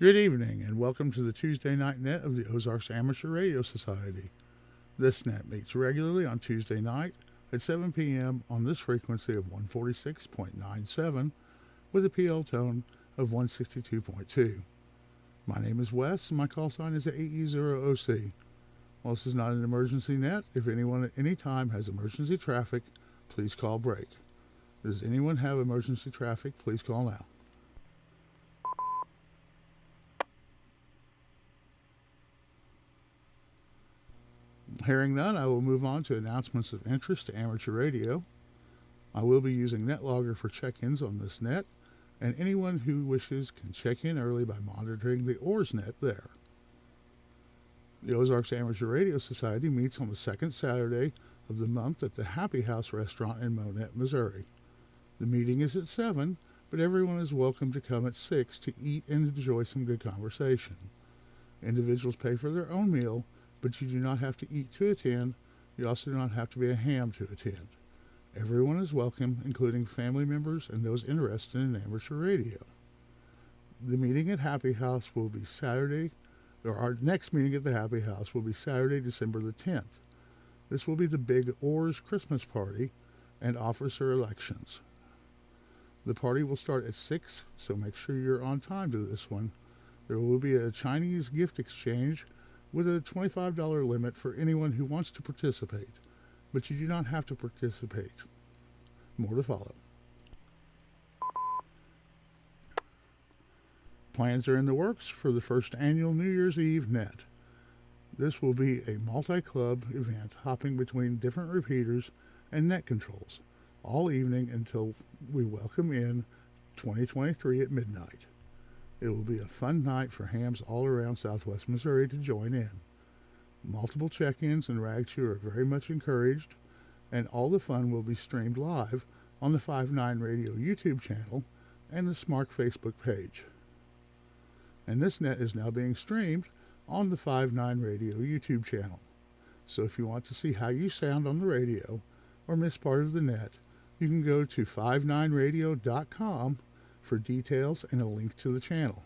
Good evening, and welcome to the Tuesday night net of the Ozarks Amateur Radio Society. This net meets regularly on Tuesday night at 7 p.m. on this frequency of 146.97 with a PL tone of 162.2. My name is Wes, and my call sign is AE0OC. While this is not an emergency net, if anyone at any time has emergency traffic, please call break. Does anyone have emergency traffic? Please call now. Hearing none, I will move on to announcements of interest to amateur radio. I will be using NetLogger for check-ins on this net, and anyone who wishes can check in early by monitoring the OARS net there. The Ozarks Amateur Radio Society meets on the second Saturday of the month at the Happy House restaurant in Monette, Missouri. The meeting is at 7, but everyone is welcome to come at 6 to eat and enjoy some good conversation. Individuals pay for their own meal, but you do not have to eat to attend. You also do not have to be a ham to attend. Everyone is welcome, including family members and those interested in amateur radio. The meeting at Happy House will be Saturday, or our next meeting at the Happy House will be Saturday, December the 10th. This will be the big OARS Christmas party and officer elections. The party will start at 6, so make sure you're on time to this one. There will be a Chinese gift exchange with a $25 limit for anyone who wants to participate, but you do not have to participate. More to follow. Plans are in the works for the first annual New Year's Eve net. This will be a multi-club event hopping between different repeaters and net controls all evening until we welcome in 2023 at midnight. It will be a fun night for hams all around southwest Missouri to join in. Multiple check-ins and rag chew are very much encouraged, and all the fun will be streamed live on the 5-9 Radio YouTube channel and the Smart Facebook page. And this net is now being streamed on the 5-9 Radio YouTube channel. So if you want to see how you sound on the radio or miss part of the net, you can go to 59radio.com for details and a link to the channel.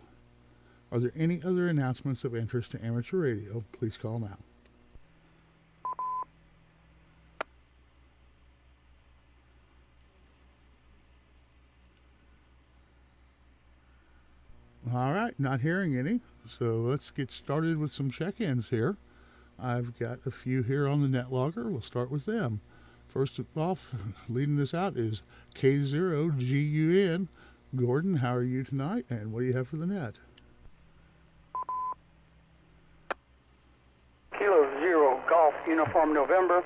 Are there any other announcements of interest to amateur radio? Please call now. All right, not hearing any, so let's get started with some check-ins here. I've got a few here on the NetLogger. We'll start with them. First off, leading this out is K0GUN. Gordon, how are you tonight, and what do you have for the net? Kilo Zero Golf Uniform November.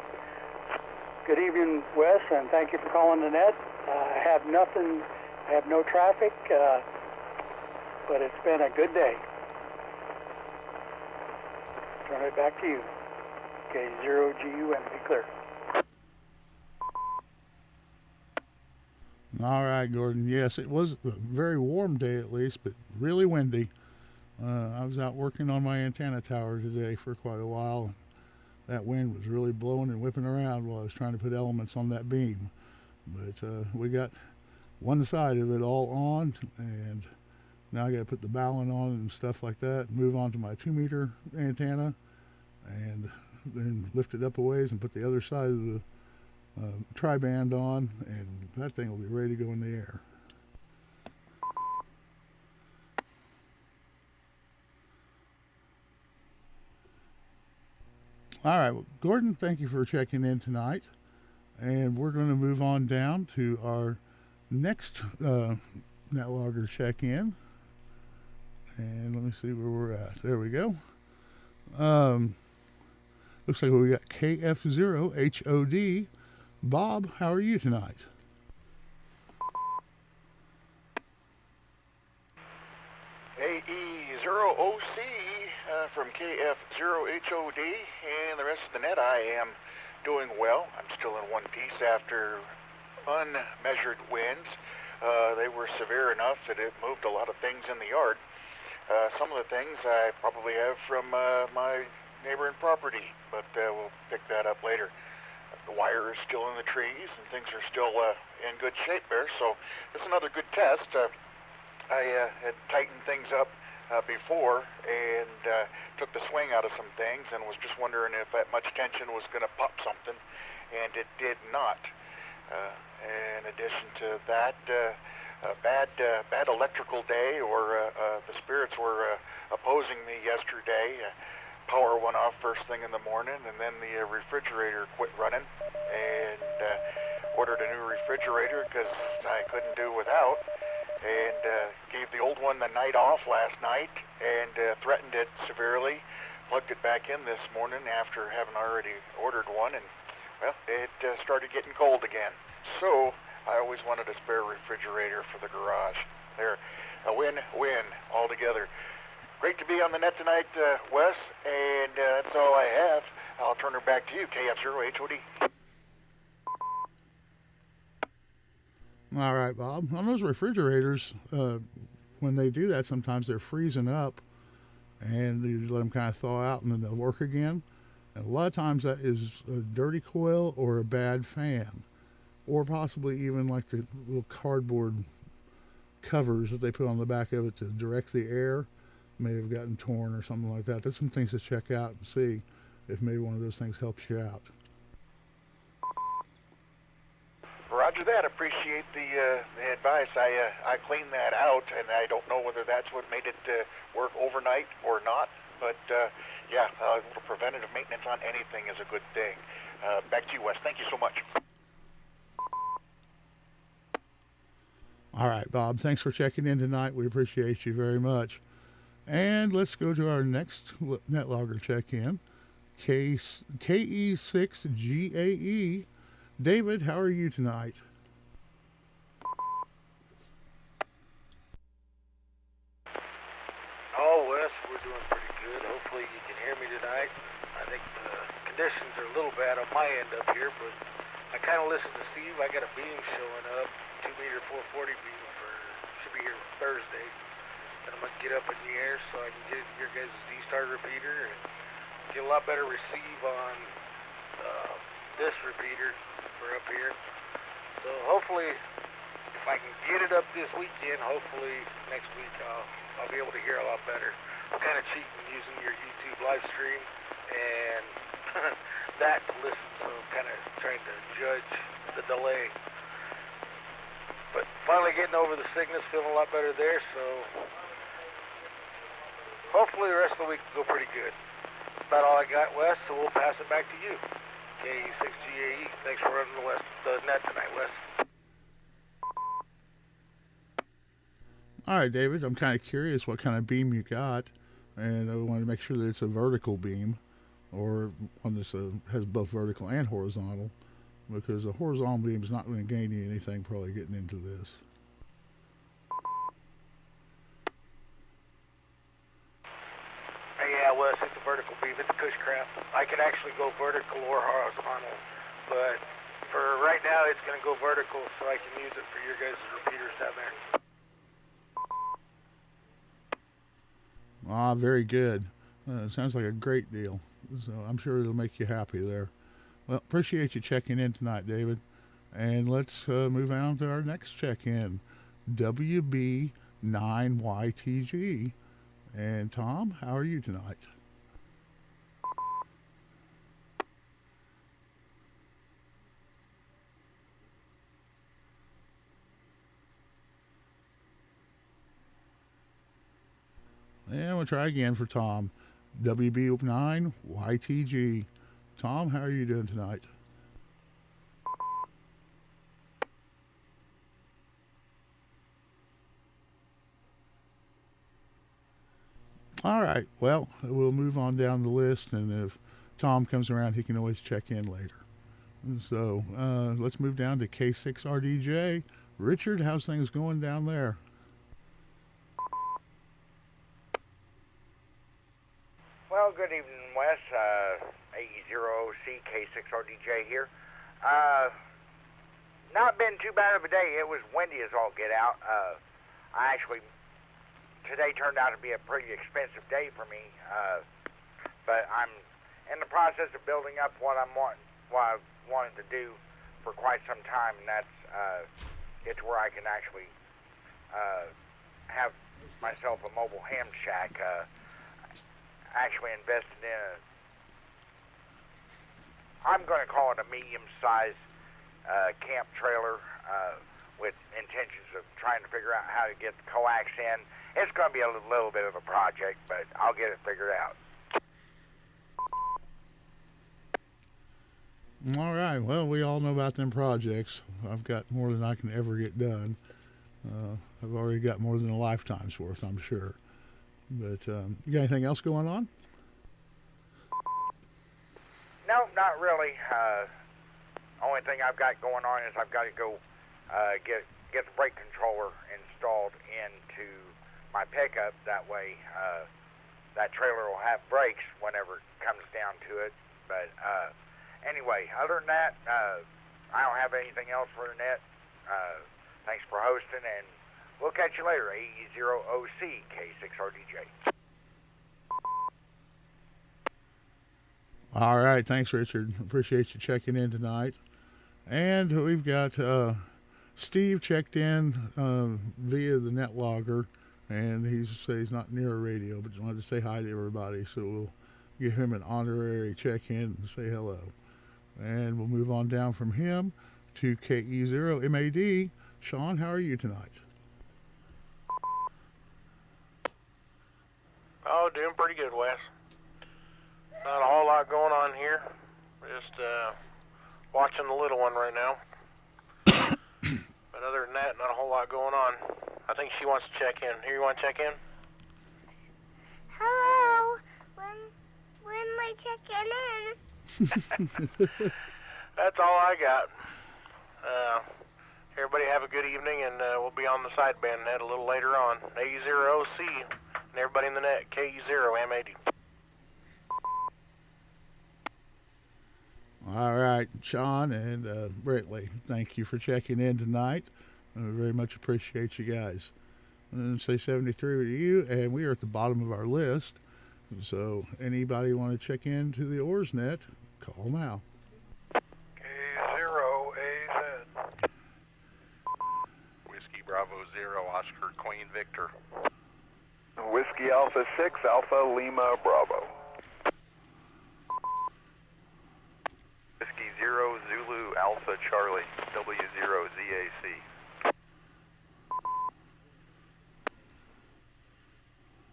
Good evening, Wes, and thank you for calling the net. I have nothing, I have no traffic, but it's been a good day. Turn it back to you. K0GUN, be clear. All right, Gordon. Yes, it was a very warm day at least, but really windy. I was out working on my antenna tower today for quite a while. That wind was really blowing and whipping around while I was trying to put elements on that beam. But we got one side of it all on, and now I got to put the balun on and stuff like that, move on to my 2-meter antenna, and then lift it up a ways and put the other side of the tri-band on, and that thing will be ready to go in the air. All right, well, Gordon, thank you for checking in tonight, and we're going to move on down to our next NetLogger check-in, and let me see where we're at. There we go. Looks like we got KF0HOD. Bob, how are you tonight? AE0OC from KF0HOD and the rest of the net. I am doing well. I'm still in one piece after unmeasured winds. They were severe enough that it moved a lot of things in the yard. Some of the things I probably have from my neighboring property, but we'll pick that up later. The wire is still in the trees, and things are still in good shape there, so this is another good test. I had tightened things up before, and took the swing out of some things, and was just wondering if that much tension was going to pop something, and it did not. In addition to that, a bad electrical day, or the spirits were opposing me yesterday. Power went off first thing in the morning, and then the refrigerator quit running, and ordered a new refrigerator because I couldn't do without, and gave the old one the night off last night, and threatened it severely. Plugged it back in this morning after having already ordered one, and well, it started getting cold again. So I always wanted a spare refrigerator for the garage. There, a win-win altogether. Great to be on the net tonight, Wes, and that's all I have. I'll turn her back to you, KF0HOD. All right, Bob. On those refrigerators, when they do that, sometimes they're freezing up, and you let them kind of thaw out, and then they'll work again. And a lot of times that is a dirty coil or a bad fan, or possibly even like the little cardboard covers that they put on the back of it to direct the air may have gotten torn or something like that. That's some things to check out and see if maybe one of those things helps you out. Roger that. Appreciate the advice. I cleaned that out, and I don't know whether that's what made it work overnight or not. But yeah, preventative maintenance on anything is a good thing. Back to you, Wes. Thank you so much. All right, Bob. Thanks for checking in tonight. We appreciate you very much. And let's go to our next NetLogger check-in, KE6GAE. David, how are you tonight? Oh, Wes, we're doing pretty good. Hopefully you can hear me tonight. I think the conditions are a little bad on my end up here, but I kind of listened to Steve. I got a beam showing up, 2-meter 440 beam should be here Thursday. And I'm going to get up in the air so I can get your guys' D-Star repeater and get a lot better receive on this repeater for up here. So hopefully, if I can get it up this weekend, hopefully next week I'll be able to hear a lot better. I'm kind of cheating using your YouTube live stream and that to listen, so I'm kind of trying to judge the delay. But finally getting over the sickness, feeling a lot better there, so hopefully the rest of the week will go pretty good. That's about all I got, Wes, so we'll pass it back to you. KE6GAE, thanks for running the net tonight, Wes. All right, David, I'm kind of curious what kind of beam you got, and I want to make sure that it's a vertical beam, or one that has both vertical and horizontal, because a horizontal beam is not going to gain you anything probably getting into this. Yeah, Wes, it's a vertical beam. It's a Cushcraft. I can actually go vertical or horizontal, but for right now, it's going to go vertical so I can use it for your guys' repeaters down there. Ah, very good. Sounds like a great deal. So I'm sure it'll make you happy there. Well, appreciate you checking in tonight, David. And let's move on to our next check-in, WB9YTG. And Tom, how are you tonight? And we'll try again for Tom. WB9YTG. Tom, how are you doing tonight? All right. Well, we'll move on down the list, and if Tom comes around, he can always check in later. And so let's move down to K6RDJ. Richard, how's things going down there? Well, good evening, Wes. AE0OC K6RDJ here. Not been too bad of a day. It was windy as all get out. Today turned out to be a pretty expensive day for me, but I'm in the process of building up what I've wanted to do for quite some time, and that's get to where I can actually have myself a mobile ham shack. Actually invested in I'm going to call it a medium-sized camp trailer with intentions of trying to figure out how to get the coax in. It's going to be a little bit of a project, but I'll get it figured out. All right. Well, we all know about them projects. I've got more than I can ever get done. I've already got more than a lifetime's worth, I'm sure. But you got anything else going on? No, not really. Only thing I've got going on is I've got to go get the brake controller installed into my pickup. That way, that trailer will have brakes whenever it comes down to it. But anyway, other than that, I don't have anything else for the net. Thanks for hosting, and we'll catch you later. AE0OC K6RDJ. All right. Thanks, Richard. Appreciate you checking in tonight. And we've got Steve checked in via the net logger, and he says he's not near a radio, but just wanted to say hi to everybody. So we'll give him an honorary check-in and say hello. And we'll move on down from him to KE0MAD. Sean, how are you tonight? Oh, doing pretty good, Wes. Not a whole lot going on here. Just watching the little one right now. But other than that, not a whole lot going on. I think she wants to check in. Here, you want to check in? Hello. When my check-in in? That's all I got. Everybody have a good evening, and we'll be on the sideband net a little later on. A0OC, and everybody in the net, KE0MAD. All right, Sean and Brentley, thank you for checking in tonight. I very much appreciate you guys. And say 73 to you, and we are at the bottom of our list. So anybody want to check in to the OARS net, call now. K0AZ. Whiskey Bravo 0, Oscar Queen Victor. Whiskey Alpha 6, Alpha Lima Bravo. Whiskey 0, Zulu Alpha Charlie, W0ZAC.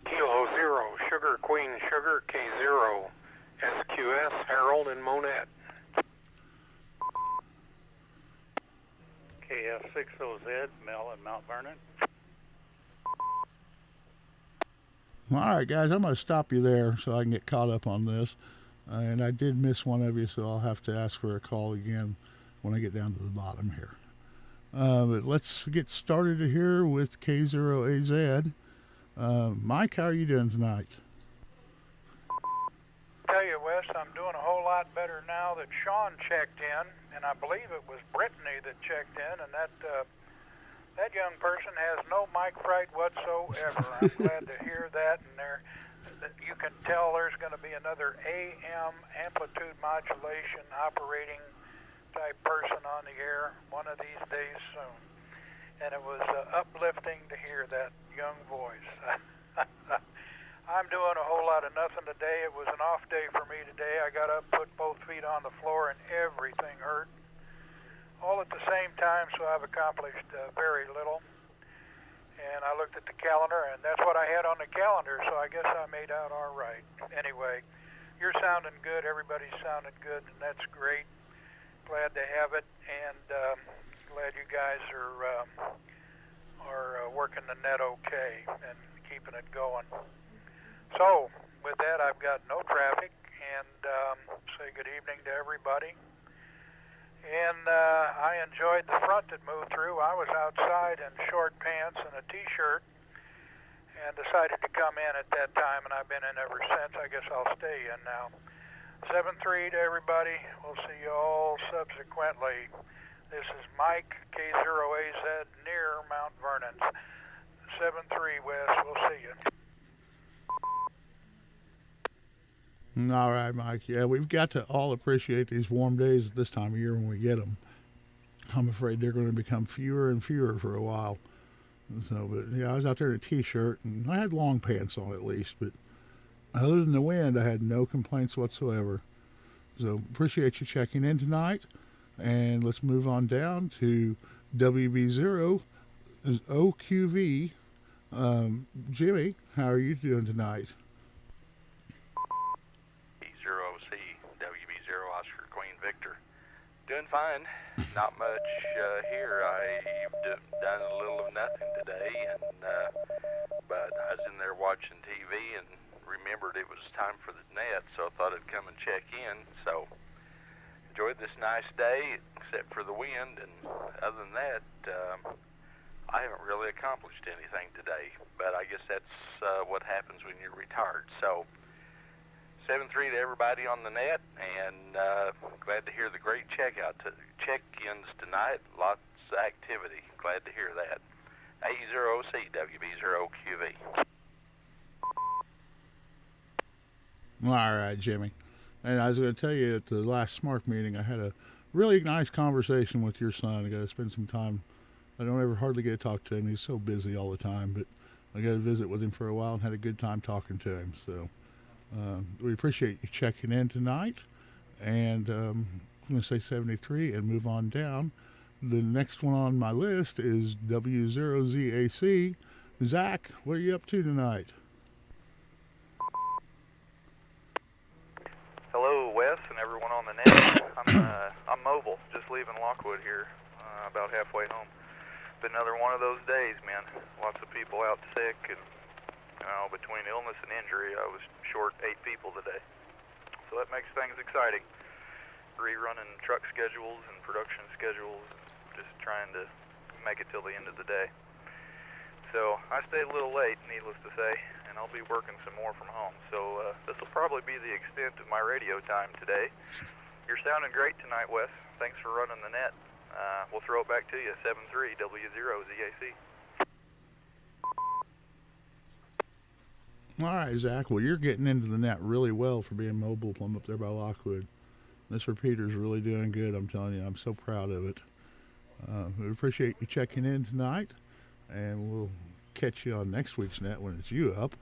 Kilo 0, Sugar Queen Sugar, K0, SQS, Harold and Monette. KF60Z, Mel in Mount Vernon. All right, guys, I'm going to stop you there so I can get caught up on this. And I did miss one of you, so I'll have to ask for a call again when I get down to the bottom here. But let's get started here with K0AZ. Mike, how are you doing tonight? Tell you, Wes, I'm doing a whole lot better now that Sean checked in, and I believe it was Brittany that checked in, and that young person has no mic fright whatsoever. I'm glad to hear that, and you can tell there's going to be another AM amplitude modulation operating type person on the air one of these days soon. And it was uplifting to hear that young voice. I'm doing a whole lot of nothing today. It was an off day for me today. I got up, put both feet on the floor, and everything hurt. All at the same time, so I've accomplished very little. And I looked at the calendar, and that's what I had on the calendar, so I guess I made out all right. Anyway, you're sounding good. Everybody's sounding good, and that's great. Glad to have it, and glad you guys are working the net okay and keeping it going. So, with that, I've got no traffic, and say good evening to everybody. And I enjoyed the front that moved through. I was outside in short pants and a T-shirt and decided to come in at that time, and I've been in ever since. I guess I'll stay in now. 7-3 to everybody. We'll see you all subsequently. This is Mike, K0AZ, near Mount Vernon. 7-3, Wes. We'll see you. All right, Mike. Yeah, we've got to all appreciate these warm days this time of year when we get them. I'm afraid they're going to become fewer and fewer for a while. So, but yeah, I was out there in a t-shirt, and I had long pants on at least. But other than the wind, I had no complaints whatsoever. So appreciate you checking in tonight, and let's move on down to WB0 OQV. Jimmy, how are you doing tonight? E0C, WB0 Oscar Queen Victor. Doing fine. Not much here. I've done a little of nothing today, but I was in there watching TV and remembered it was time for the net, so I thought I'd come and check in. So enjoyed this nice day, except for the wind, and other than that, I haven't really accomplished anything today. But I guess that's what happens when you're retired. So 7-3 to everybody on the net, and glad to hear the great check-ins tonight. Lots of activity. Glad to hear that. A0C, WB0QV. All right, Jimmy. And I was going to tell you at the last SMART meeting, I had a really nice conversation with your son. I got to spend some time. I don't ever hardly get to talk to him. He's so busy all the time, but I got to visit with him for a while and had a good time talking to him. So we appreciate you checking in tonight. And I'm going to say 73 and move on down. The next one on my list is W0ZAC. Zach, what are you up to tonight? Hello, Wes, and everyone on the net. I'm mobile, just leaving Lockwood here, about halfway home. Been another one of those days, man. Lots of people out sick, and between illness and injury, I was short 8 people today. So that makes things exciting. Rerunning truck schedules and production schedules, just trying to make it till the end of the day. So I stayed a little late, needless to say, and I'll be working some more from home. So this will probably be the extent of my radio time today. You're sounding great tonight, Wes. Thanks for running the net. We'll throw it back to you, 7-3 W0ZAC. All right, Zach. Well, you're getting into the net really well for being mobile plumb up there by Lockwood. This repeater's really doing good, I'm telling you. I'm so proud of it. We appreciate you checking in tonight, and we'll catch you on next week's net when it's you up.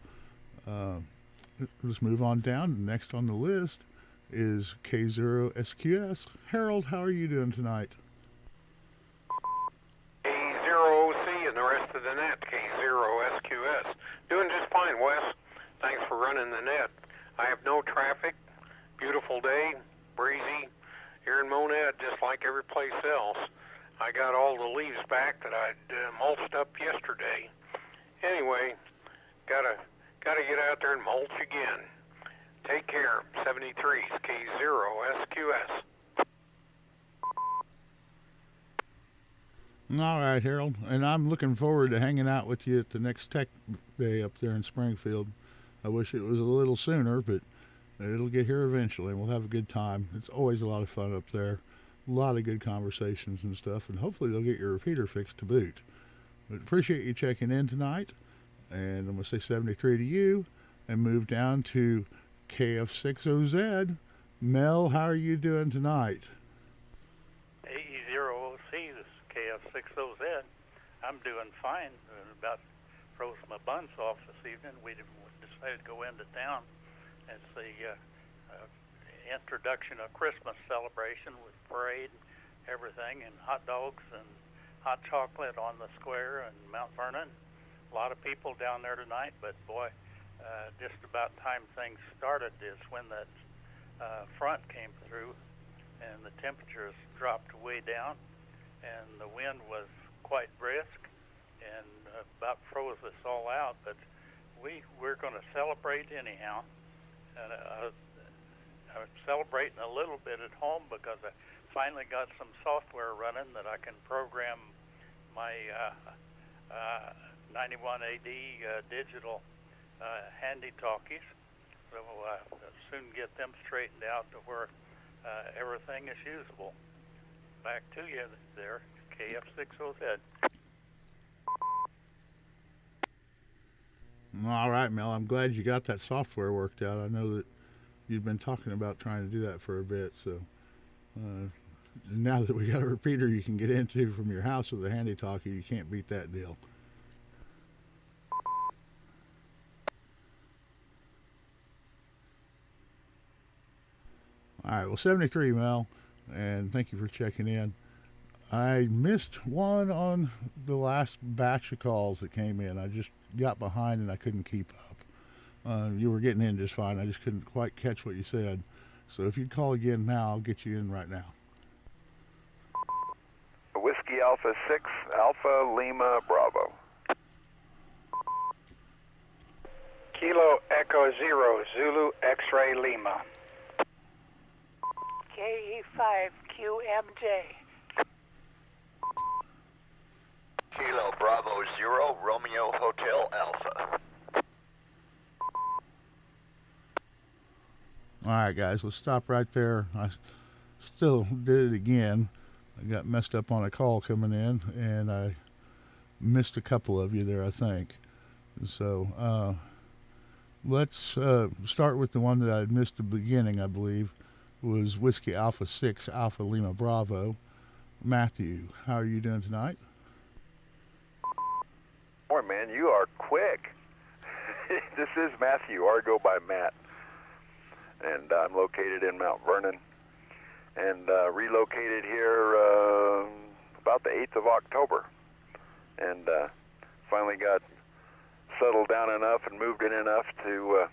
Let's move on down. Next on the list is K0SQS. Harold, how are you doing tonight? A0OC and the rest of the net, K0SQS. Doing just fine, Wes. Thanks for running the net. I have no traffic. Beautiful day, breezy. Here in Monad, just like every place else. I got all the leaves back that I'd mulched up yesterday. Anyway, gotta get out there and mulch again. Take care. 73's K0SQS. All right, Harold. And I'm looking forward to hanging out with you at the next Tech Day up there in Springfield. I wish it was a little sooner, but it'll get here eventually, and we'll have a good time. It's always a lot of fun up there. A lot of good conversations and stuff, and hopefully they'll get your repeater fixed to boot. But appreciate you checking in tonight, and I'm going to say 73 to you, and move down to KF6OZ. Mel, how are you doing tonight? AE0OC, this is KF6OZ. I'm doing fine. About froze my buns off this evening. We decided to go into town. It's the introduction of Christmas celebration with parade, everything, and hot dogs and hot chocolate on the square in Mount Vernon. A lot of people down there tonight, but boy, just about time things started is when that front came through and the temperatures dropped way down and the wind was quite brisk and about froze us all out, but we're going to celebrate anyhow. And I'm celebrating a little bit at home because I finally got some software running that I can program my 91AD digital handy talkies. So I'll soon get them straightened out to where everything is usable. Back to you there, KF6OZ. All right, Mel. I'm glad you got that software worked out. I know that you've been talking about trying to do that for a bit. So now that we got a repeater you can get into from your house with a handy talkie, you can't beat that deal. right, well, 73, Mel, and thank you for checking in. I missed one on the last batch of calls that came in. I just got behind and I couldn't keep up. You were getting in just fine. I just couldn't quite catch what you said. So if you'd call again now, I'll get you in right now. Whiskey Alpha 6, Alpha Lima Bravo. Kilo Echo Zero, Zulu X-Ray Lima. KE5 QMJ. Kilo Bravo Zero, Romeo Hotel Alpha. All right, guys, let's stop right there. I still did it again. I got messed up on a call coming in, and I missed a couple of you there, I think. So let's start with the one that I missed at the beginning, I believe, was Whiskey Alpha 6, Alpha Lima Bravo. Matthew, how are you doing tonight? Boy, man, you are quick. This is Matthew, or go by Matt. And I'm located in Mount Vernon, and relocated here about the 8th of October, and finally got settled down enough and moved in enough to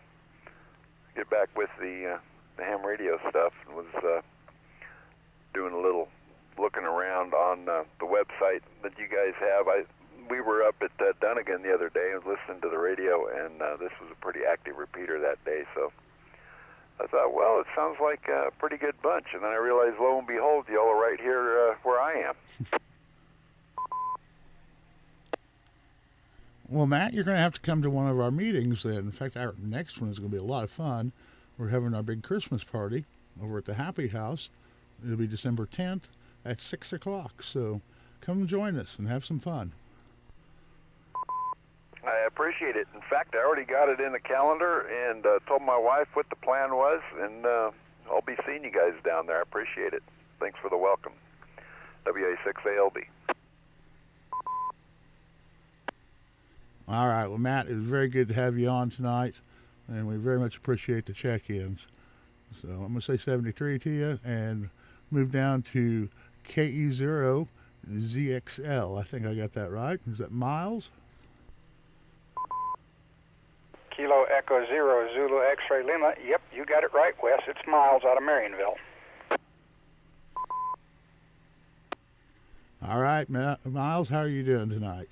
get back with the ham radio stuff, and was doing a little looking around on the website that you guys have. We were up at Dunnigan the other day and listening to the radio, and this was a pretty active repeater that day, so I thought, well, it sounds like a pretty good bunch. And then I realized, lo and behold, y'all are right here where I am. Well, Matt, you're going to have to come to one of our meetings then. In fact, our next one is going to be a lot of fun. We're having our big Christmas party over at the Happy House. It'll be December 10th at 6 o'clock. So come join us and have some fun. I appreciate it. In fact, I already got it in the calendar and told my wife what the plan was, and I'll be seeing you guys down there. I appreciate it. Thanks for the welcome. WA6ALB. All right. Well, Matt, it was very good to have you on tonight, and we very much appreciate the check-ins. So I'm going to say 73 to you and move down to KE0ZXL. I think I got that right. Is that Miles? Kilo Echo Zero, Zulu X-Ray Lima. Yep, you got it right, Wes. It's Miles out of Marionville. All right, Miles, how are you doing tonight?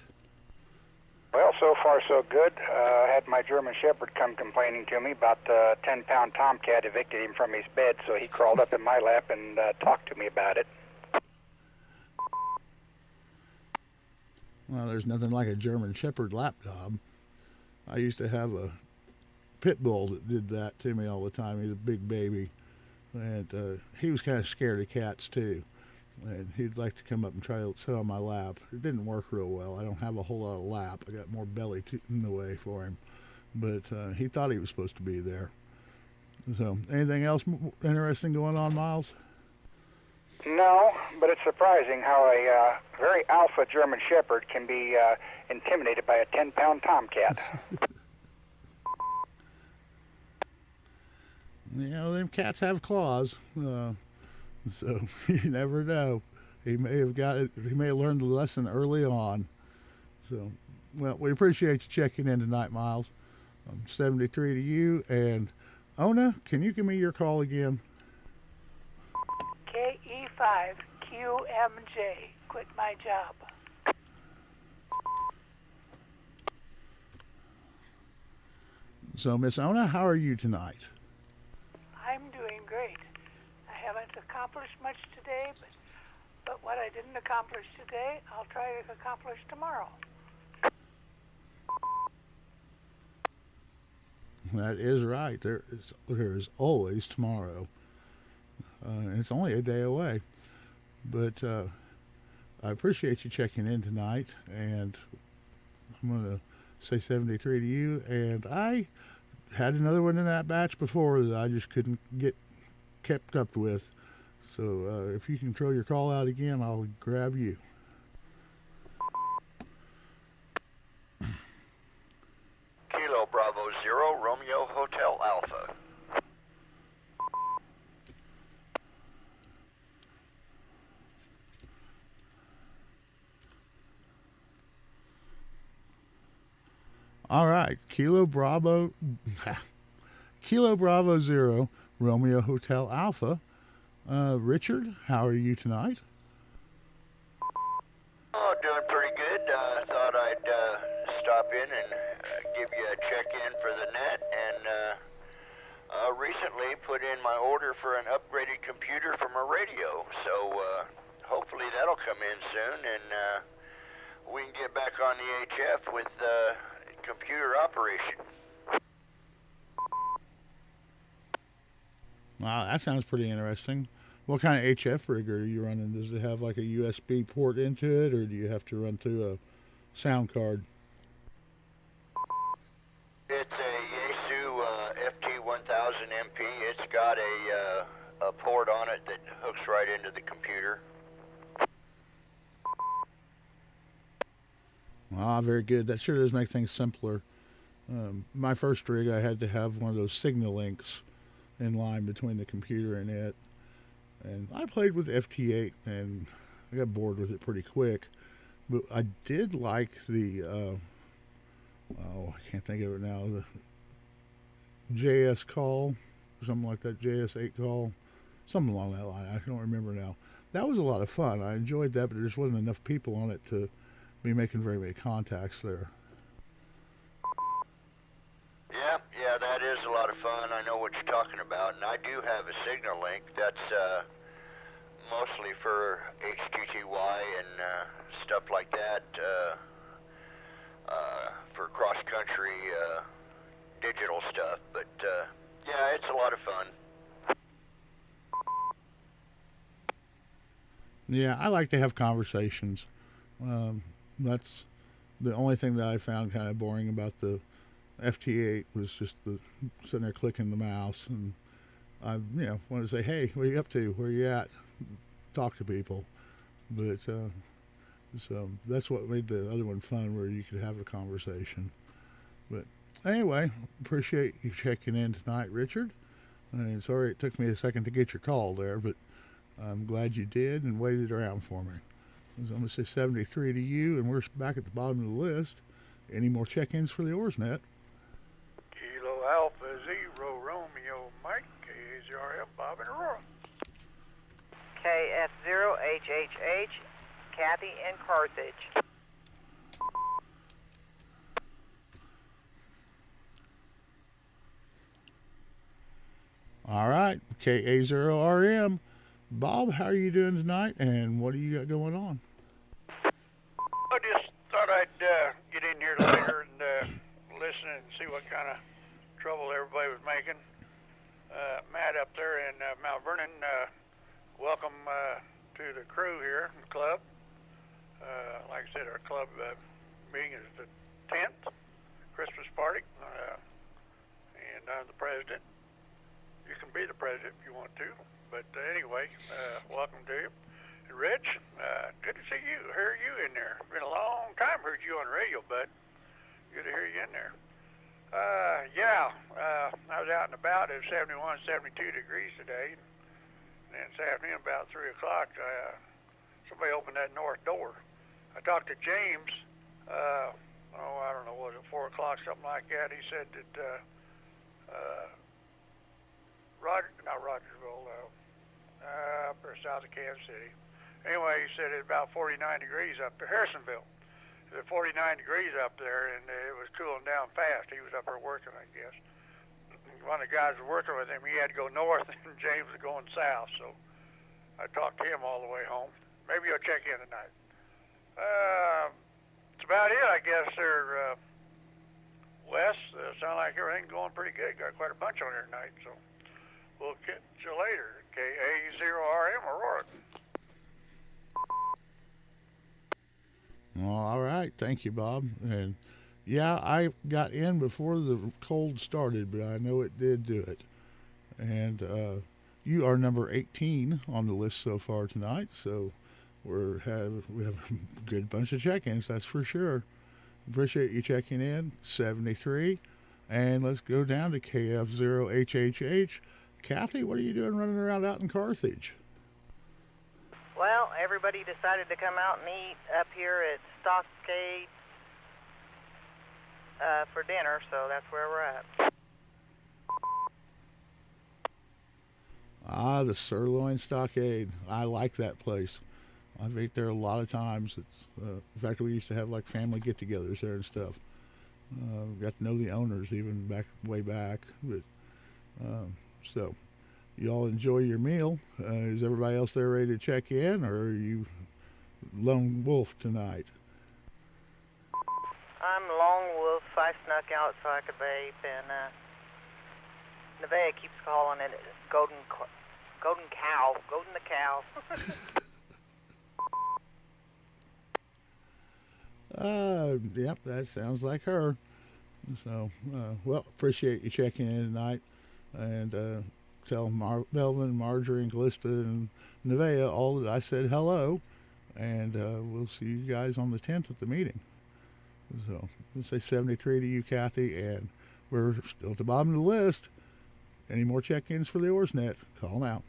Well, so far so good. I had my German Shepherd come complaining to me about the 10-pound tomcat evicted him from his bed, so he crawled up in my lap and talked to me about it. Well, there's nothing like a German Shepherd lapdog. I used to have a pit bull that did that to me all the time. He's a big baby, and he was kind of scared of cats too. And he'd like to come up and try to sit on my lap. It didn't work real well. I don't have a whole lot of lap. I got more belly in the way for him. But he thought he was supposed to be there. So, anything else interesting going on, Miles? No, but it's surprising how a very alpha German Shepherd can be intimidated by a 10-pound tomcat. You know, them cats have claws, so you never know. He may have learned the lesson early on. So, well, we appreciate you checking in tonight, Miles. 73 to you, and Ona, can you give me your call again? KE5 QMJ. Quit my job. So, Miss Ona, how are you tonight? I'm doing great. I haven't accomplished much today, but what I didn't accomplish today, I'll try to accomplish tomorrow. That is right. There is always tomorrow. It's only a day away. But I appreciate you checking in tonight, and I'm going to say 73 to you. And I had another one in that batch before that I just couldn't get kept up with. So if you can throw your call out again, I'll grab you. Kilo Bravo Zero, Romeo Hotel Alpha. All right, Kilo Bravo, Kilo Bravo Zero, Romeo Hotel Alpha. Richard, how are you tonight? Oh, doing pretty good. Thought I'd stop in and give you a check-in for the net, and recently put in my order for an upgraded computer for my radio, so hopefully that'll come in soon, and we can get back on the HF with computer operation. Wow, that sounds pretty interesting. What kind of HF rig are you running? Does it have like a USB port into it, or do you have to run through a sound card? It's a Yaesu FT1000MP. It's got a port on it that hooks right into the computer. Ah, very good. That sure does make things simpler. My first rig, I had to have one of those signal links in line between the computer and it. And I played with FT8, and I got bored with it pretty quick. But I did like the, I can't think of it now, the JS call, or something like that, JS8 call, something along that line. I don't remember now. That was a lot of fun. I enjoyed that, but there just wasn't enough people on it to be making very many contacts there. Yeah, that is a lot of fun. I know what you're talking about, and I do have a signal link that's mostly for HTTY and stuff like that, for cross-country digital stuff. But yeah, it's a lot of fun. Yeah, I like to have conversations. That's the only thing that I found kind of boring about the FT8 was just the sitting there clicking the mouse, and I, wanted to say, hey, what are you up to? Where are you at? Talk to people. But so that's what made the other one fun, where you could have a conversation. But anyway, appreciate you checking in tonight, Richard. And sorry it took me a second to get your call there, but I'm glad you did and waited around for me. I'm going to say 73 to you, and we're back at the bottom of the list. Any more check-ins for the OARSnet? Kilo Alpha Zero Romeo Mike KZRF Bob and Aurora. KF0HHH Kathy in Carthage. All right, KA0RM. Bob, how are you doing tonight, and what do you got going on? I just thought I'd get in here later and listen and see what kind of trouble everybody was making. Matt up there in Mount Vernon, welcome to the crew here in the club. Like I said, our club meeting is the 10th, Christmas party, and I'm the president. You can be the president if you want to, but anyway, welcome to you. And Rich, good to see you, hear you in there. Been a long time heard you on the radio, bud. Good to hear you in there. I was out and about. It was 71, 72 degrees today. And then this afternoon, about 3 o'clock, somebody opened that north door. I talked to James, I don't know, was it 4 o'clock, something like that. He said that Rogersville, up there south of Kansas City. Anyway, he said it's about 49 degrees up there, Harrisonville. It was 49 degrees up there, and it was cooling down fast. He was up there working, I guess. One of the guys was working with him. He had to go north, and James was going south, so I talked to him all the way home. Maybe he'll check in tonight. That's about it, I guess, there, Wes. Sound like everything's going pretty good. Got quite a bunch on here tonight, so we'll catch you later. KA0RM Aurora. Well, all right. Thank you, Bob. And yeah, I got in before the cold started, but I know it did do it. And you are number 18 on the list so far tonight, so we have a good bunch of check-ins, that's for sure. Appreciate you checking in. 73. And let's go down to KF0HHH. Kathy, what are you doing running around out in Carthage? Well, everybody decided to come out and eat up here at Stockade for dinner, so that's where we're at. Ah, the Sirloin Stockade. I like that place. I've ate there a lot of times. It's, in fact, we used to have like family get-togethers there and stuff. Got to know the owners even way back. But so, you all enjoy your meal. Is everybody else there ready to check in, or are you lone wolf tonight? I'm lone wolf. I snuck out so I could vape, and Nevaeh keeps calling it golden the cow. Yep, that sounds like her. So, well, appreciate you checking in tonight, and tell Melvin, Marjorie, and Callista, and Nevaeh all that I said hello, and we'll see you guys on the 10th at the meeting. So, we'll say 73 to you, Kathy, and we're still at the bottom of the list. Any more check-ins for the OARSnet? Call now.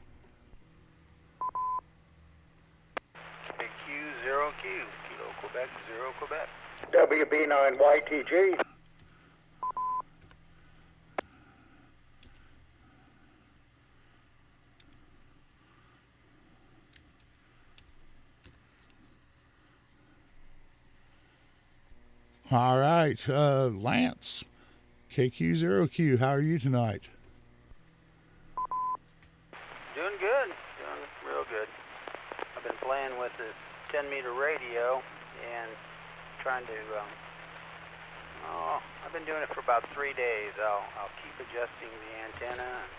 Q0Q, Kilo Quebec, 0 Quebec. WB9YTG. All right, Lance, KQ0Q, how are you tonight? Doing good, doing real good. I've been playing with the 10-meter radio and trying to, I've been doing it for about 3 days. I'll keep adjusting the antenna and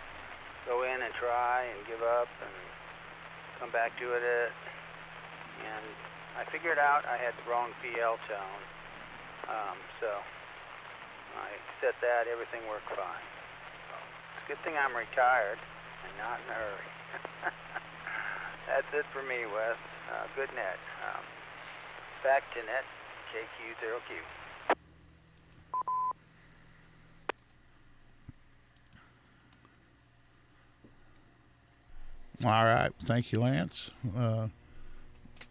go in and try and give up and come back to it. And I figured out I had the wrong PL tone. So I set that, everything worked fine. So it's a good thing I'm retired and not in a hurry. That's it for me, Wes. Good net. Back to net, KQ0Q. All right, thank you, Lance.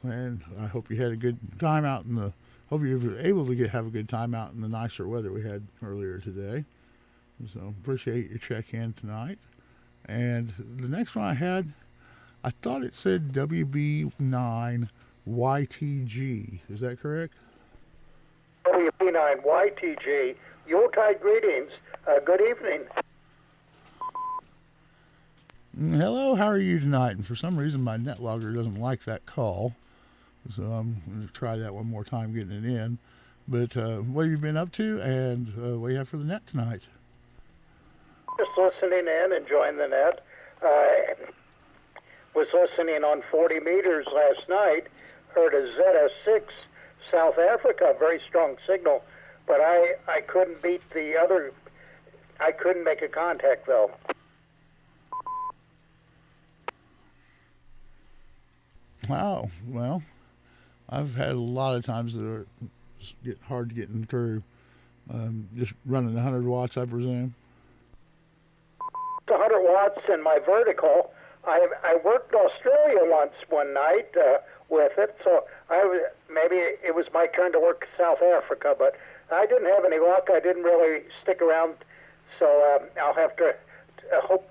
And I hope you had a good time out in the. Hope you were able to have a good time out in the nicer weather we had earlier today. So appreciate your check-in tonight. And the next one I had, I thought it said WB9YTG. Is that correct? WB9YTG. Yuletide greetings. Good evening. Hello, how are you tonight? And for some reason, my net logger doesn't like that call. So I'm going to try that one more time getting it in. But what have you been up to, and what do you have for the net tonight? Just listening in, enjoying the net. Was listening on 40 meters last night. Heard a ZS6 South Africa, very strong signal. But I couldn't beat the other. I couldn't make a contact, though. Wow, well, I've had a lot of times that are hard getting through. Just running 100 watts, I presume. 100 watts in my vertical. I worked in Australia one night with it, so maybe it was my turn to work South Africa, but I didn't have any luck. I didn't really stick around, so I'll have to hope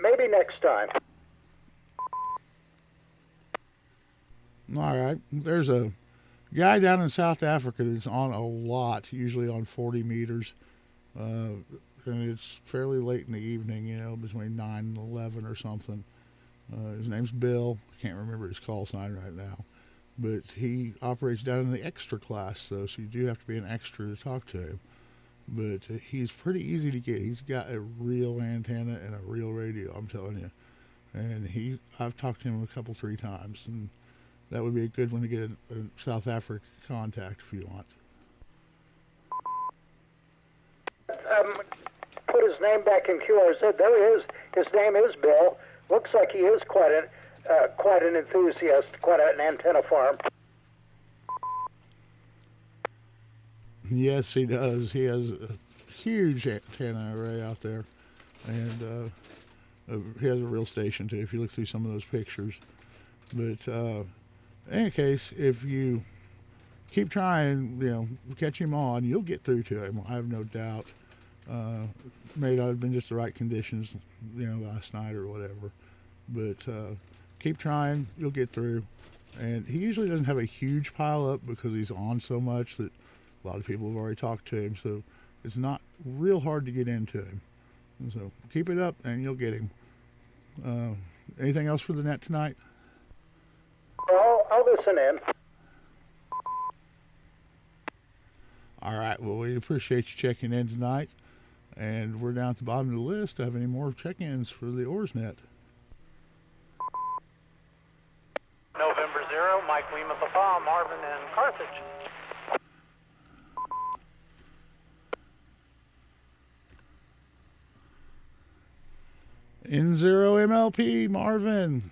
maybe next time. All right. There's a guy down in South Africa that's on a lot, usually on 40 meters. And it's fairly late in the evening, between 9 and 11 or something. His name's Bill. I can't remember his call sign right now. But he operates down in the extra class, though, so you do have to be an extra to talk to him. But he's pretty easy to get. He's got a real antenna and a real radio, I'm telling you. And I've talked to him 3 times, and that would be a good one to get a South Africa contact if you want. Put his name back in QRZ. There he is. His name is Bill. Looks like he is quite an enthusiast, quite an antenna farm. Yes, he does. He has a huge antenna array out there, and he has a real station too. If you look through some of those pictures, but in any case, if you keep trying, catch him on. You'll get through to him, I have no doubt. May not have been just the right conditions, last night or whatever. But keep trying, you'll get through. And he usually doesn't have a huge pile up because he's on so much that a lot of people have already talked to him. So it's not real hard to get into him. And so keep it up and you'll get him. Anything else for the net tonight? I'll listen in. All right. Well, we appreciate you checking in tonight. And we're down at the bottom of the list. Do you have any more check-ins for the OARS net? November 0, Mike Lima Papa, Marvin, and Carthage. N0 MLP, Marvin.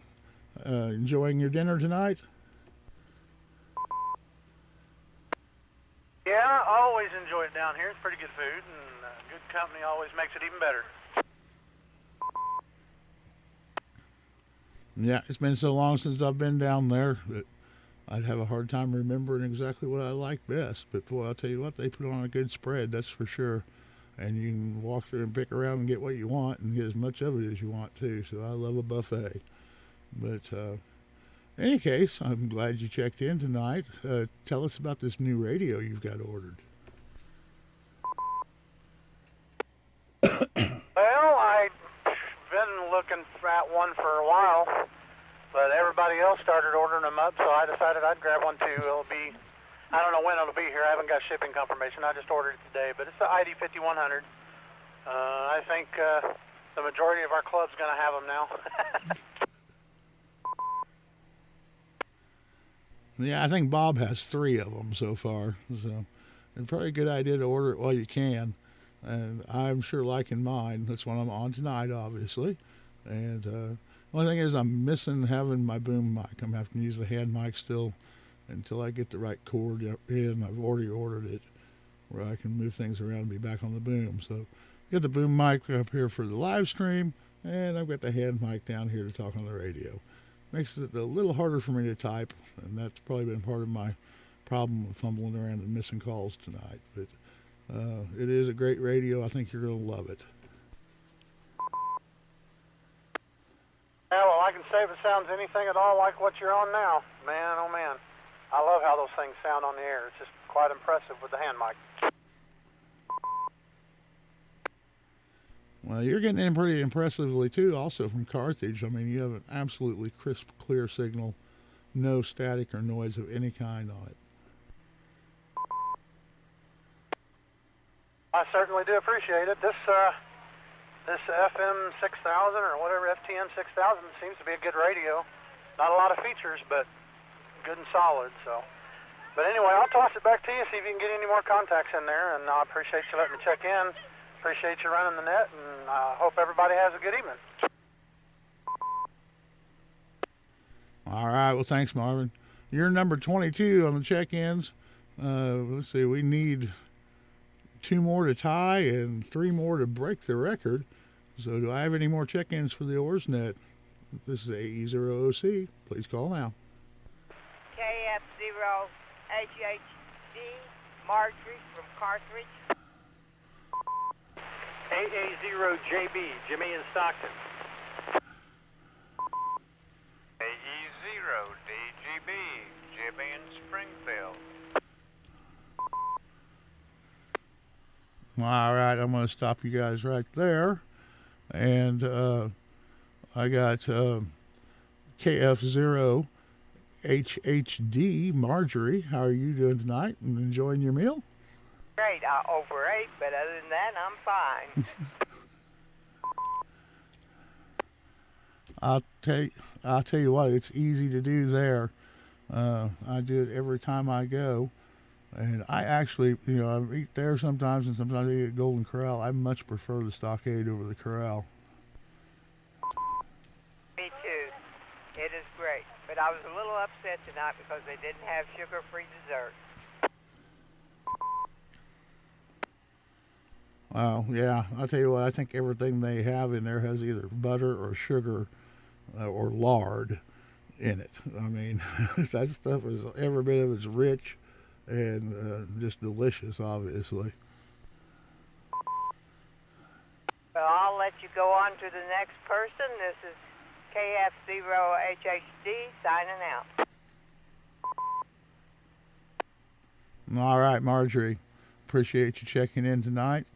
Enjoying your dinner tonight? Yeah, I always enjoy it down here. It's pretty good food, and good company always makes it even better. Yeah, it's been so long since I've been down there that I'd have a hard time remembering exactly what I like best. But boy, I'll tell you what, they put on a good spread, that's for sure. And you can walk through and pick around and get what you want and get as much of it as you want too. So I love a buffet. But in any case, I'm glad you checked in tonight. Tell us about this new radio you've got ordered. Well, I've been looking at one for a while, but everybody else started ordering them up, so I decided I'd grab one too. I don't know when it'll be here. I haven't got shipping confirmation. I just ordered it today, but it's the ID 5100. I think the majority of our club's going to have them now. Yeah, I think Bob has 3 of them so far. So it's probably a good idea to order it while you can. And I'm sure liking mine. That's what I'm on tonight, obviously. And the only thing is I'm missing having my boom mic. I'm having to use the hand mic still until I get the right cord in. I've already ordered it where I can move things around and be back on the boom. So get the boom mic up here for the live stream, and I've got the hand mic down here to talk on the radio. Makes it a little harder for me to type, and that's probably been part of my problem with fumbling around and missing calls tonight. But it is a great radio. I think you're going to love it. Yeah, well, I can say if it sounds anything at all like what you're on now. Man, oh man. I love how those things sound on the air. It's just quite impressive with the hand mic. Well, you're getting in pretty impressively, too, also from Carthage. I mean, you have an absolutely crisp, clear signal. No static or noise of any kind on it. I certainly do appreciate it. This FM 6000 or whatever, FTN 6000 seems to be a good radio. Not a lot of features, but good and solid. So, but anyway, I'll toss it back to you, see if you can get any more contacts in there. And I appreciate you letting me check in. Appreciate you running the net, and I hope everybody has a good evening. All right. Well, thanks, Marvin. You're number 22 on the check-ins. Let's see. We need 2 more to tie and 3 more to break the record. So do I have any more check-ins for the OARS net? This is AE0OC. Please call now. KF0HHD, Marjorie from Carthage. AA0JB, Jimmy in Stockton. AE0DGB, Jimmy in Springfield. All right, I'm going to stop you guys right there. And I got KF0HHD, Marjorie. How are you doing tonight? And enjoying your meal? Great. I overate, but other than that, I'm fine. I'll tell you what, it's easy to do there. I do it every time I go. And I actually, I eat there sometimes, and sometimes I eat at Golden Corral. I much prefer the Stockade over the Corral. Me too. It is great. But I was a little upset tonight because they didn't have sugar-free dessert. Well, yeah, I'll tell you what, I think everything they have in there has either butter or sugar or lard in it. I mean, that stuff is every bit of it's rich and just delicious, obviously. Well, I'll let you go on to the next person. This is KF0HHD signing out. All right, Marjorie. Appreciate you checking in tonight.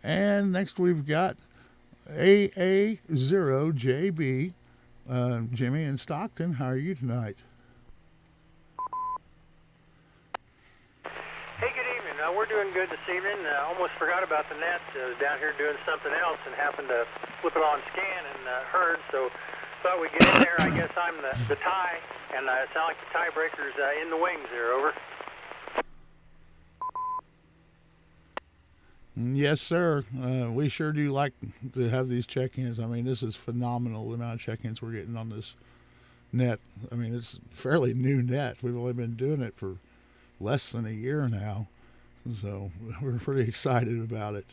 And next we've got AA0JB. Jimmy in Stockton, how are you tonight? Hey, good evening. We're doing good this evening. Almost forgot about the net. Down here doing something else and happened to flip it on scan and heard. So thought we'd get in there. I guess I'm the tie, and it sounds like the tiebreaker's in the wings there. Over. Yes, sir. We sure do like to have these check-ins. I mean, this is phenomenal, the amount of check-ins we're getting on this net. I mean, it's a fairly new net. We've only been doing it for less than a year now, so we're pretty excited about it.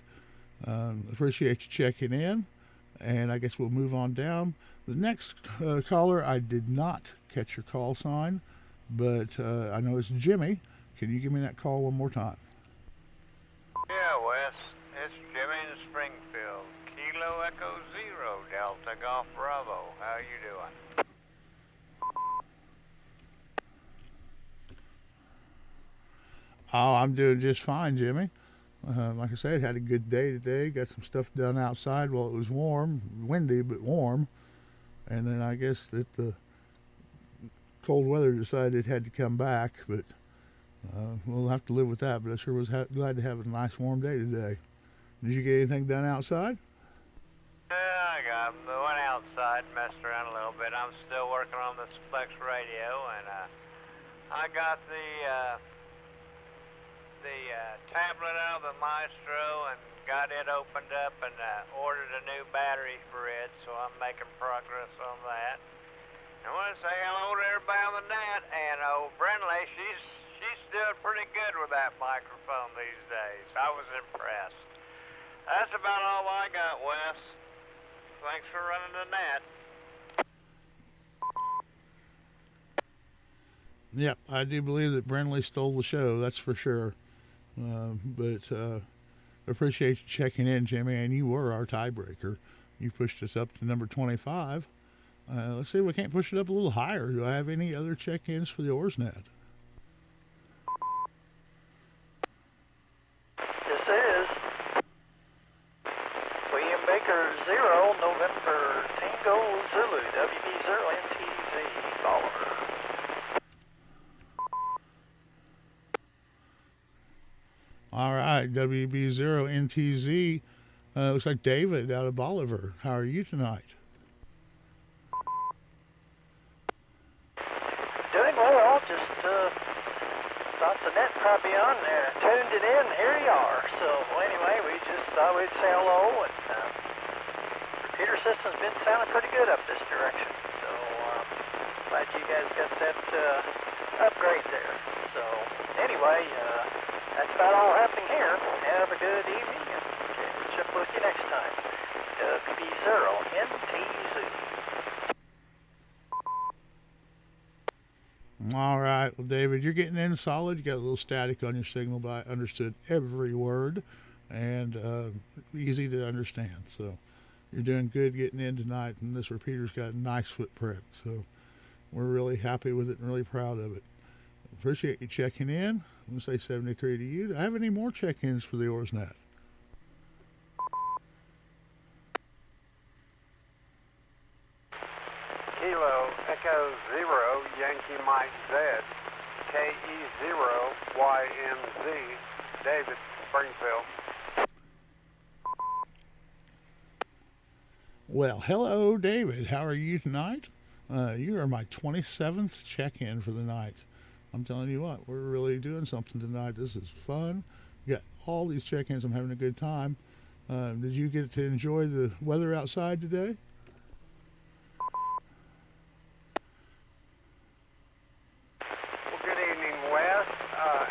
Appreciate you checking in, and I guess we'll move on down. The next caller, I did not catch your call sign, but I know it's Jimmy. Can you give me that call one more time? Yeah, Wes. It's Jimmy in Springfield. Kilo Echo Zero, Delta Golf Bravo. How you doing? Oh, I'm doing just fine, Jimmy. Like I said, had a good day today. Got some stuff done outside while it was warm, windy but warm. And then I guess that the cold weather decided it had to come back, but we'll have to live with that. But I sure was glad to have a nice warm day today. Did you get anything done outside? Yeah, I went outside, messed around a little bit. I'm still working on the Flex radio, and I got the tablet out of the Maestro and got it opened up and ordered a new battery for it, so I'm making progress on that. I want to say hello to everybody on the net, and Brindley, she's doing pretty good with that microphone these days. I was impressed. That's about all I got, Wes. Thanks for running the net. Yep, I do believe that Brindley stole the show, that's for sure. But appreciate you checking in, Jimmy, and you were our tiebreaker. You pushed us up to number 25. Let's see if we can't push it up a little higher. Do I have any other check-ins for the OARS net? This is William Baker 0, November Tango Zulu, WB0 NTZ, Bolivar. All right, WB0 NTZ. Looks like David out of Bolivar. How are you tonight? Doing well. Just thought the net probably on there. Tuned it in. Here you are. So anyway, we just thought we'd say hello. And repeater system's been sounding pretty good up this direction. So glad you guys got that upgrade there. So anyway, that's about all happening here. Have a good evening, and catch up with you next time. WB0 NTZ. All right. Well, David, you're getting in solid. You got a little static on your signal, but I understood every word and easy to understand. So you're doing good getting in tonight, and this repeater's got a nice footprint. So we're really happy with it and really proud of it. Appreciate you checking in. I'm going to say 73 to you. Do I have any more check-ins for the OARS net? Kilo Echo Zero Yankee Mike Z KE0YMZ David Springfield. Well, hello, David. How are you tonight? You are my 27th check-in for the night. I'm telling you what, we're really doing something tonight. This is fun. We got all these check-ins. I'm having a good time. Did you get to enjoy the weather outside today? Well, good evening, Wes,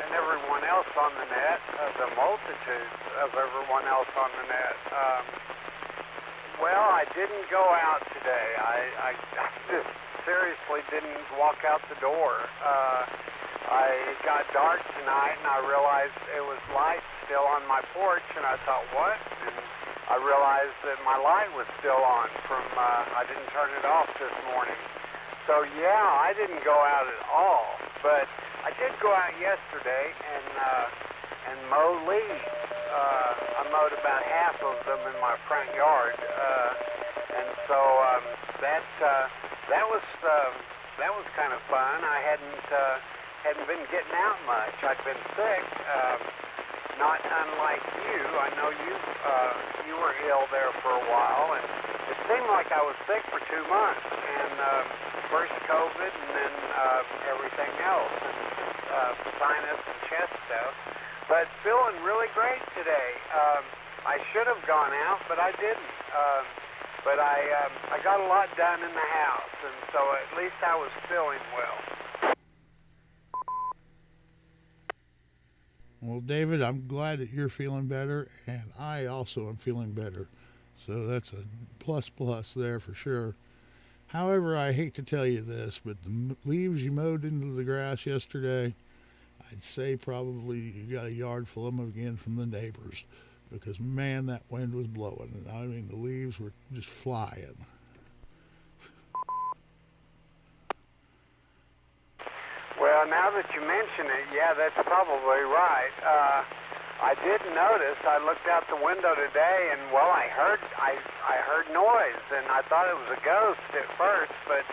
and everyone else on the net, the multitudes of everyone else on the net. Well, I didn't go out today. I just seriously didn't walk out the door. it got dark tonight, and I realized it was light still on my porch, and I thought, what? And I realized that my light was still on from, I didn't turn it off this morning. So yeah, I didn't go out at all, but I did go out yesterday and mow leaves. I mowed about half of them in my front yard, and so that was kind of fun. I hadn't been getting out much. I'd been sick, not unlike you. I know you were ill there for a while, and it seemed like I was sick for 2 months. And first COVID, and then everything else, and sinus and chest stuff. But feeling really great today. I should have gone out, but I didn't. But I got a lot done in the house, and so at least I was feeling well. Well, David, I'm glad that you're feeling better, and I also am feeling better. So that's a plus there for sure. However, I hate to tell you this, but the leaves you mowed into the grass yesterday, I'd say probably you got a yard full of them again from the neighbors, because man, that wind was blowing, and I mean the leaves were just flying. Well, now that you mention it, yeah, that's probably right. I did notice. I looked out the window today, and well, I heard noise, and I thought it was a ghost at first, but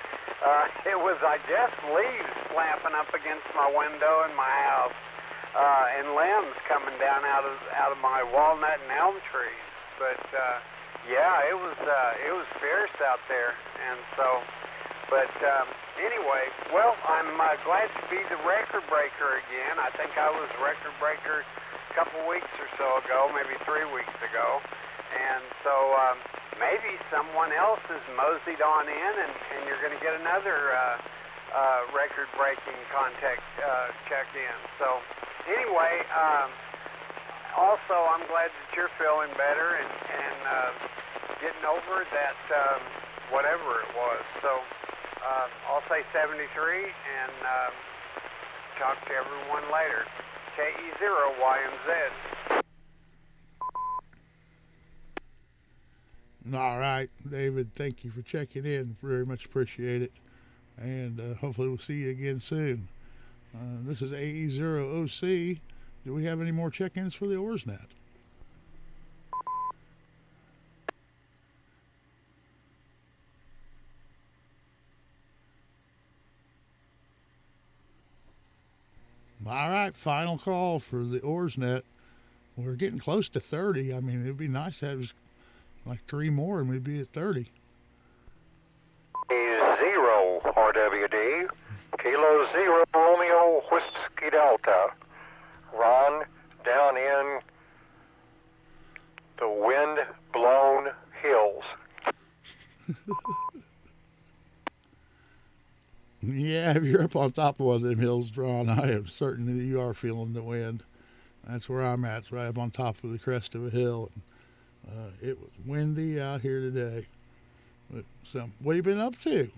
it was, I guess, leaves flapping up against my window in my house, and limbs coming down out of my walnut and elm trees. But yeah, it was fierce out there, and so. But anyway, well, I'm glad to be the record breaker again. I think I was record breaker a couple weeks or so ago, maybe 3 weeks ago. And so maybe someone else is moseyed on in, and you're going to get another record-breaking contact check-in. So anyway, also I'm glad that you're feeling better and getting over that whatever it was. So I'll say 73 and talk to everyone later. KE0YMZ. All right, David, thank you for checking in. Very much appreciate it. And hopefully we'll see you again soon. This is AE0OC. Do we have any more check-ins for the OARSnet? All right, final call for the OARSnet. We're getting close to 30. I mean, it'd be nice to have like 3 more and we'd be at 30. 0 RWD, Kilo 0 Romeo Whiskey Delta. Ron, down in the wind-blown hills. Yeah, if you're up on top of one of them hills, Ron, I am certain that you are feeling the wind. That's where I'm at, right up on top of the crest of a hill. And, it was windy out here today. So, what have you been up to?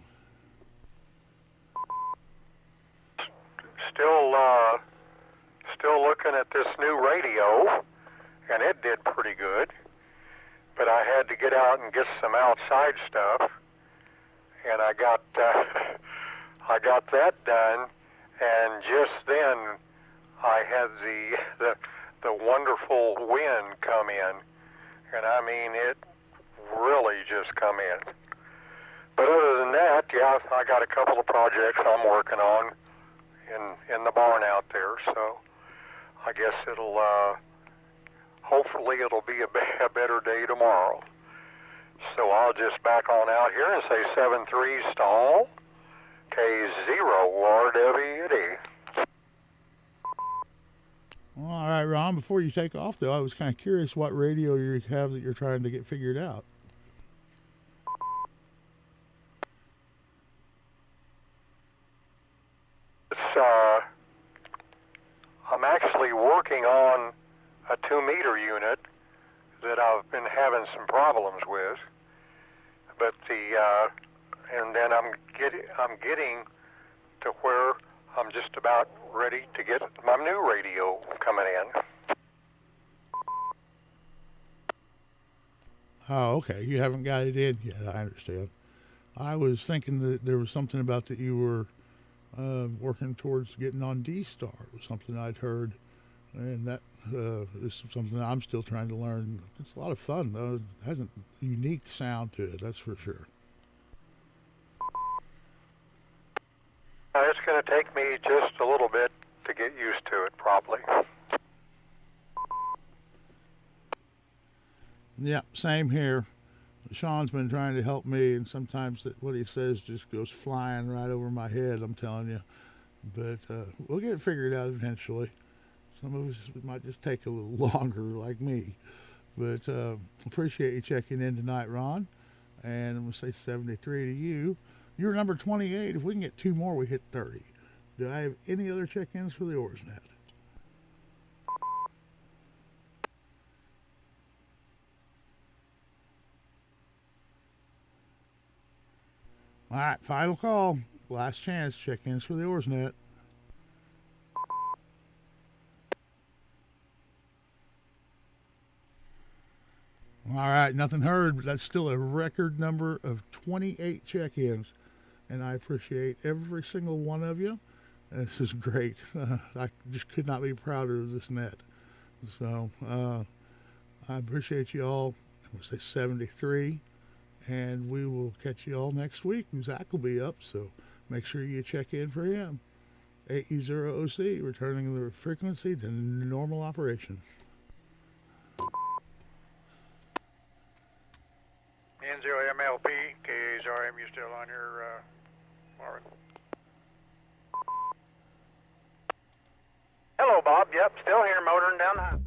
Still looking at this new radio, and it did pretty good. But I had to get out and get some outside stuff, and I got that done. And just then, I had the wonderful wind come in, and I mean it really just come in. But other than that, yeah, I got a couple of projects I'm working on in the barn out there, so I guess hopefully it'll be a better day tomorrow. So I'll just back on out here and say 7-3 stall, K0 RWD. Well, all right, Ron, before you take off, though, I was kind of curious what radio you have that you're trying to get figured out. I'm actually working on a 2-meter unit that I've been having some problems with, but and then I'm getting to where I'm just about ready to get my new radio coming in. Oh, okay. You haven't got it in yet. I understand. I was thinking that there was something about that you were working towards getting on D-Star or something I'd heard. And that is something I'm still trying to learn. It's a lot of fun, though. It has a unique sound to it, that's for sure. It's going to take me just a little bit to get used to it, probably. Yeah, same here. Sean's been trying to help me, and sometimes what he says just goes flying right over my head, I'm telling you. But we'll get it figured out eventually. Some of us might just take a little longer, like me. But appreciate you checking in tonight, Ron. And I'm going to say 73 to you. You're number 28. If we can get 2 more, we hit 30. Do I have any other check-ins for the OARSnet? All right, final call. Last chance. Check-ins for the OARSnet. All right, nothing heard, but that's still a record number of 28 check-ins, and I appreciate every single one of you. This is great. I just could not be prouder of this net. So I appreciate you all. I'm going to say 73, and we will catch you all next week. Zach will be up, so make sure you check in for him. 8E0OC, returning the frequency to normal operation. N0MLP, KAZRM, you still on here, Marvin? Hello, Bob. Yep, still here motoring down the highway.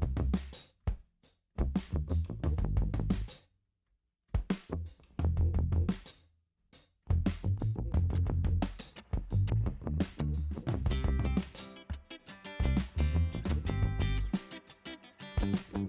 Thank you.